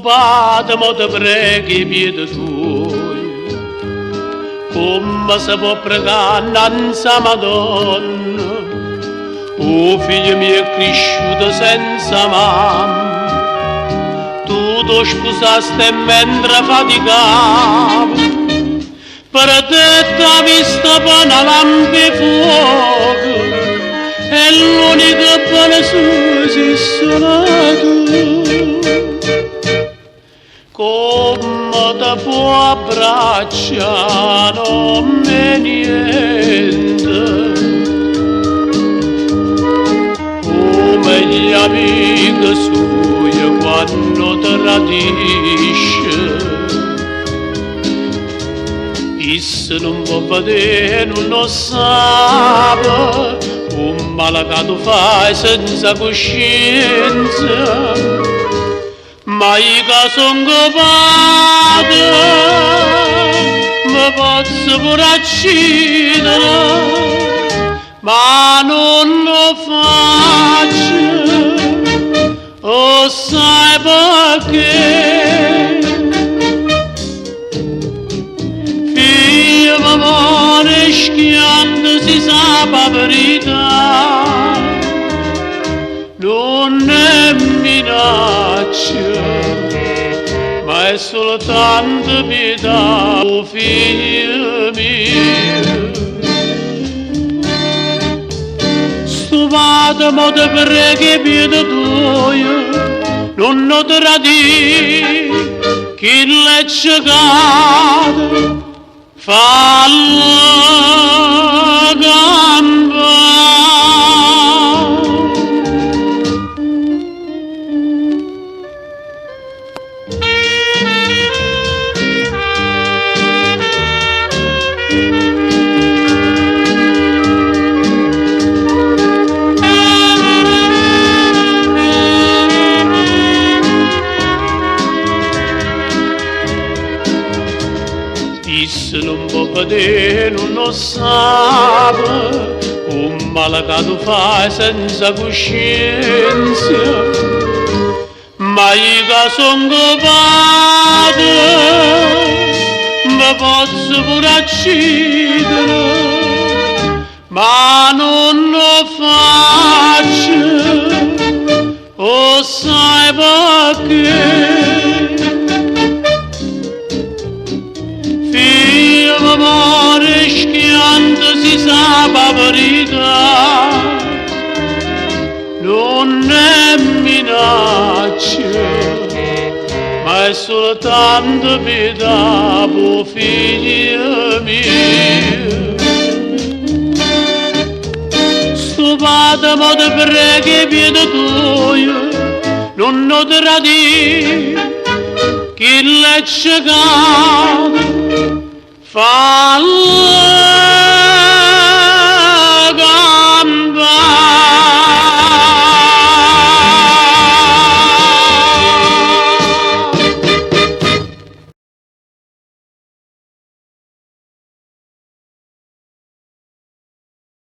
Stupata mo te preghi piedi tuoi, come si può pregare innanzi a Madonna? O figlio mio è cresciuto senza mamma, tu ti sposaste mentre faticavo, per te t'ha vista per una lampa e fuoco, e l'unica buona sua sei solo tu. Come te può abbracciare non me niente, come gli amici suoi quando ti tradisce. Issa non può vedere, non lo sa, un male che tu fai senza coscienza. Ma io che sono capace, mi posso pure uccidere, ma non lo faccio, oh sai perché? Figlio mi muore schiando, si sa la verità, non è minaccia, ma è soltanto pietà, oh figlio mio. Stupata mo te preghi piedi tuoi, non lo tradii, chi l'è ciecato, falla gamba. Non può vedere, non lo sa, un male che tu fai senza coscienza, ma io che sono capace, mi posso pure uccidere, ma non lo faccio, oh sai perché? Amore schianto si sa la verità, non è minaccia, ma è soltanto pietà, oh figlio mio. Stupata mo te preghi piedi tuoi, non lo tradii, chi l'è ciecato, falla